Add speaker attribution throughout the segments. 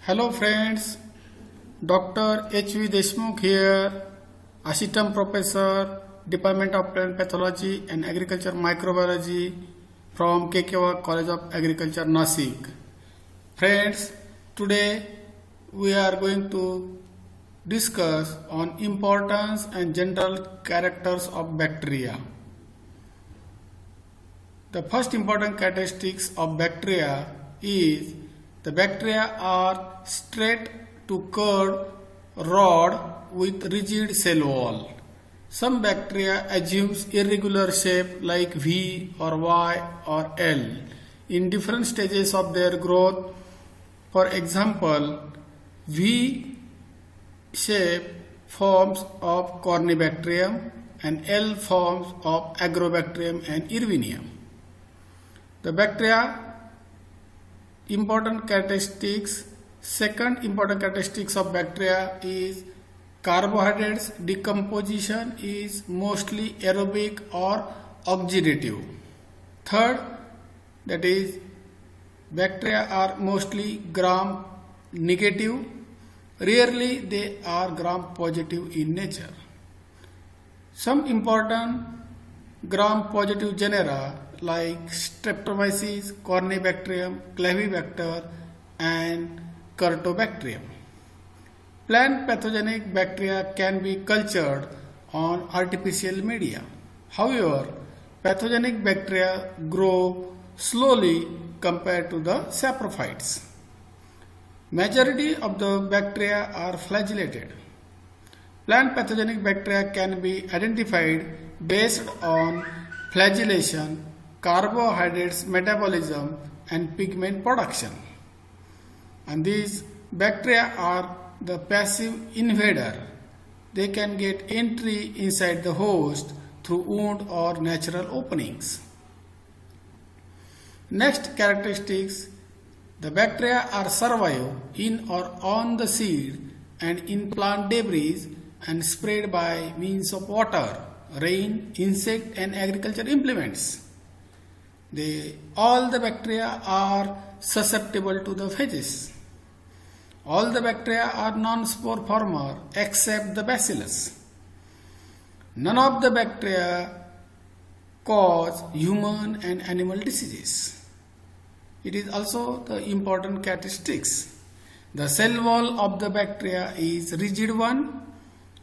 Speaker 1: Hello friends, Dr. H.V. Deshmukh here, Assistant Professor, Department of Plant Pathology and Agriculture Microbiology from KK College of Agriculture, Nasik. Friends, today we are going to discuss on importance and general characters of bacteria. The first important characteristics of bacteria is the bacteria are straight to curved rod with rigid cell wall. Some bacteria assumes irregular shape like V or Y or L in different stages of their growth. For example, V shape forms of Corynebacterium and L forms of Agrobacterium and Irvinium. The bacteria important characteristics. Second important characteristics of bacteria is carbohydrates decomposition is mostly aerobic or oxidative. Third, that is bacteria are mostly gram negative. Rarely they are gram positive in nature. Some important gram positive genera like Streptomyces, Corynebacterium, Clavibacter and Curtobacterium. Plant pathogenic bacteria can be cultured on artificial media. However, pathogenic bacteria grow slowly compared to the saprophytes. Majority of the bacteria are flagellated. Plant pathogenic bacteria can be identified based on flagellation, carbohydrates metabolism and pigment production. And these bacteria are the passive invader. They can get entry inside the host through wound or natural openings. Next characteristics, the bacteria are survive in or on the seed and in plant debris and spread by means of water, rain, insect and agriculture implements. All the bacteria are susceptible to the phages. All the bacteria are non-spore former except the bacillus. None of the bacteria cause human and animal diseases. It is also the important characteristics. The cell wall of the bacteria is rigid one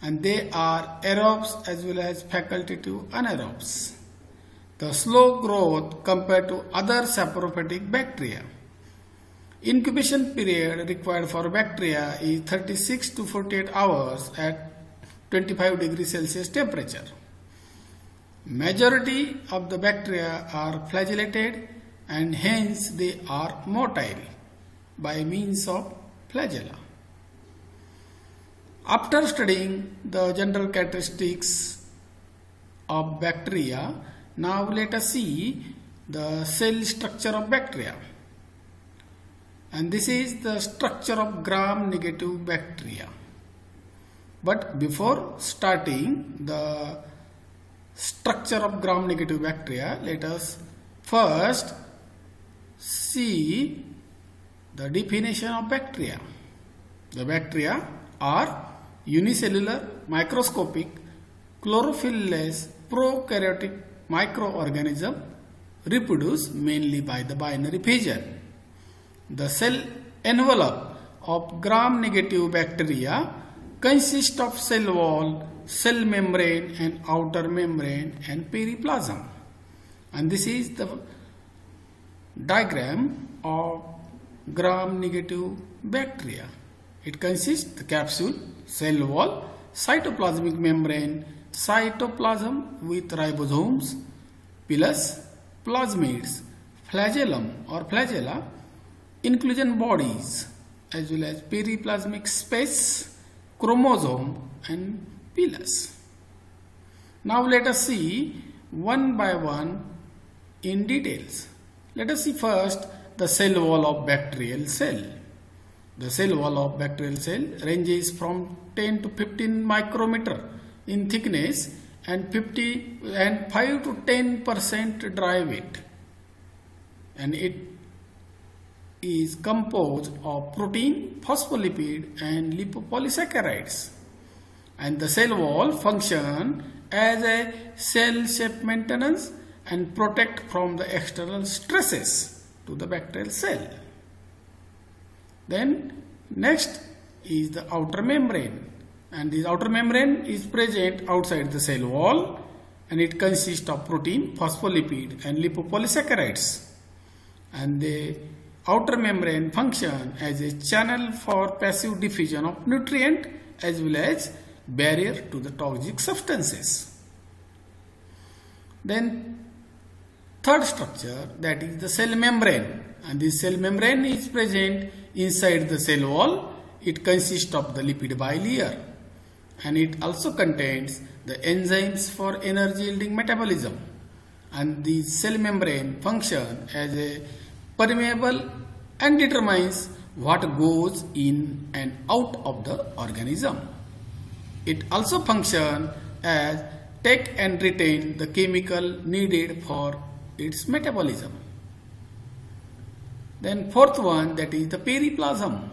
Speaker 1: and they are aerobes as well as facultative anaerobes. The slow growth compared to other saprophytic bacteria. Incubation period required for bacteria is 36 to 48 hours at 25 degrees Celsius temperature. Majority of the bacteria are flagellated and hence they are motile by means of flagella. After studying the general characteristics of bacteria, now let us see the cell structure of bacteria. And this is the structure of gram-negative bacteria. But before starting the structure of gram-negative bacteria, let us first see the definition of bacteria. The bacteria are unicellular, microscopic, chlorophyll-less, prokaryotic microorganism reproduce mainly by the binary fission. The cell envelope of gram-negative bacteria consists of cell wall, cell membrane and outer membrane and periplasm. And this is the diagram of gram-negative bacteria. It consists the capsule, cell wall, cytoplasmic membrane, cytoplasm with ribosomes, pilus, plasmids, flagellum or flagella, inclusion bodies as well as periplasmic space, chromosome and pilus. Now let us see one by one in details. Let us see first the cell wall of bacterial cell. The cell wall of bacterial cell ranges from 10 to 15 micrometer in thickness and 5 to 10% dry weight, and it is composed of protein, phospholipid and lipopolysaccharides. And the cell wall function as a cell shape maintenance and protect from the external stresses to the bacterial cell. Then next is the outer membrane, and this outer membrane is present outside the cell wall, and it consists of protein, phospholipid and lipopolysaccharides. And the outer membrane function as a channel for passive diffusion of nutrient as well as barrier to the toxic substances. Then third structure, that is the cell membrane, and this cell membrane is present inside the cell wall. It consists of the lipid bilayer, and it also contains the enzymes for energy yielding metabolism. And the cell membrane function as a permeable and determines what goes in and out of the organism. It also functions as take and retain the chemical needed for its metabolism. Then fourth one, that is the periplasm,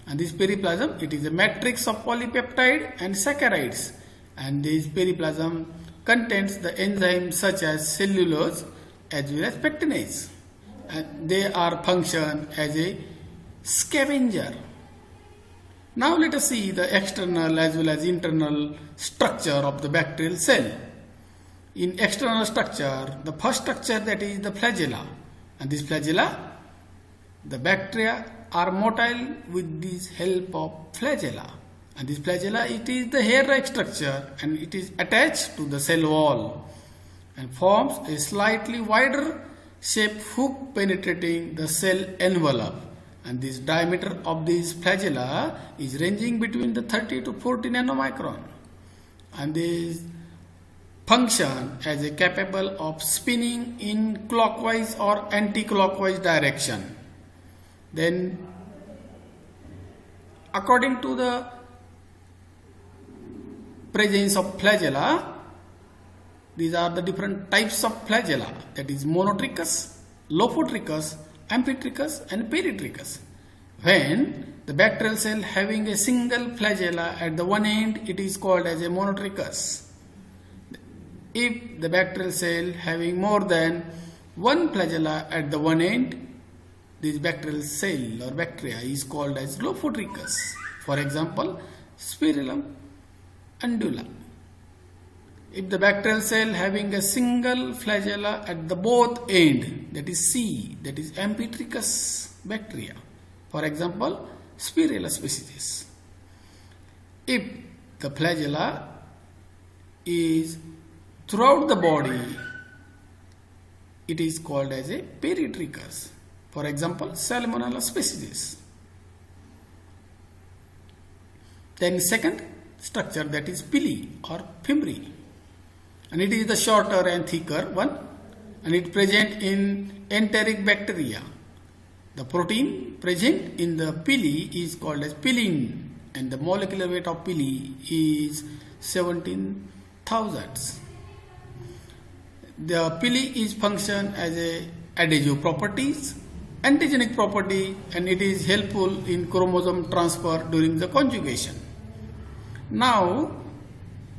Speaker 1: and this periplasm, it is a matrix of polypeptide and saccharides, and this periplasm contains the enzymes such as cellulose as well as pectinase, and they are function as a scavenger. Now let us see the external as well as internal structure of the bacterial cell. In external structure, the first structure, that is the flagella, and this flagella, the bacteria are motile with the help of flagella, and this flagella, it is the hair-like structure and it is attached to the cell wall and forms a slightly wider shaped hook penetrating the cell envelope. And this diameter of this flagella is ranging between the 30 to 40 nanomicron, and this function as a capable of spinning in clockwise or anti-clockwise direction. Then according to the presence of flagella, these are the different types of flagella, that is monotrichous, lophotrichous, amphitrichous and peritrichous. When the bacterial cell having a single flagella at the one end, it is called as a monotrichous. If the bacterial cell having more than one flagella at the one end, this bacterial cell or bacteria is called as lophotrichous. For example, Spirillum undula. If the bacterial cell having a single flagella at the both end, that is C, that is amphitrichous bacteria. For example, Spirilla species. If the flagella is throughout the body, it is called as a peritrichous. For example, Salmonella species. Then second structure, that is pili or fimbriae, and it is the shorter and thicker one, and it present in enteric bacteria. The protein present in the pili is called as pilin, and the molecular weight of pili is 17,000. The pili is function as a adhesive properties, antigenic property, and it is helpful in chromosome transfer during the conjugation. Now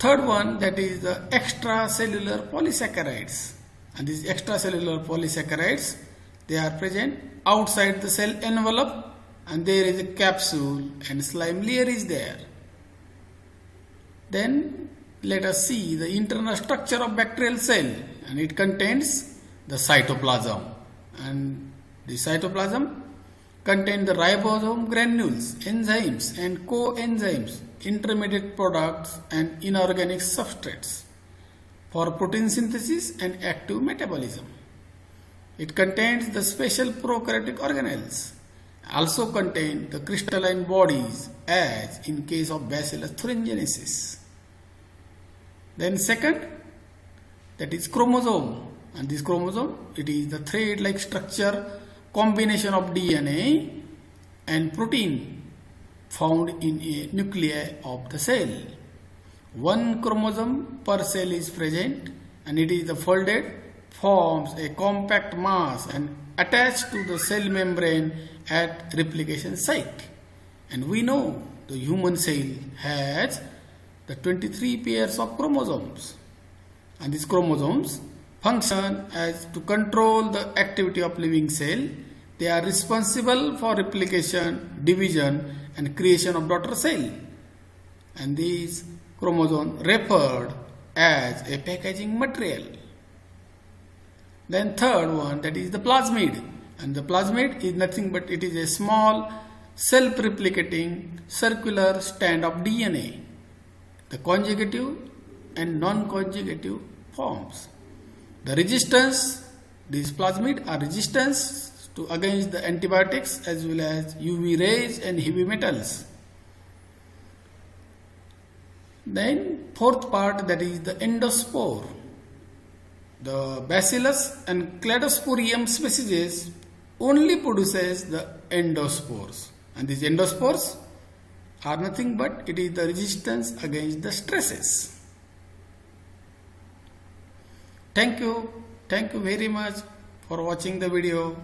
Speaker 1: third one, that is the extracellular polysaccharides, and these extracellular polysaccharides, they are present outside the cell envelope, and there is a capsule and slime layer is there. Then let us see the internal structure of bacterial cell, and it contains the cytoplasm, and the cytoplasm contains the ribosome granules, enzymes and coenzymes, intermediate products and inorganic substrates for protein synthesis and active metabolism. It contains the special prokaryotic organelles, also contain the crystalline bodies as in case of Bacillus thuringiensis. Then second, that is chromosome, and this chromosome, it is the thread-like structure combination of DNA and protein found in a nuclei of the cell. One chromosome per cell is present, and it is the folded, forms a compact mass and attached to the cell membrane at replication site. And we know the human cell has the 23 pairs of chromosomes. And these chromosomes function as to control the activity of living cell. They are responsible for replication, division and creation of daughter cell. And these chromosomes referred as a packaging material. Then third one, that is the plasmid. And the plasmid is nothing but it is a small self-replicating circular strand of DNA. The conjugative and non-conjugative forms. The resistance, these plasmid are resistance to against the antibiotics as well as UV rays and heavy metals. Then fourth part, that is the endospore. The Bacillus and Cladosporium species only produces the endospores, and these endospores are nothing but it is the resistance against the stresses. Thank you very much for watching the video.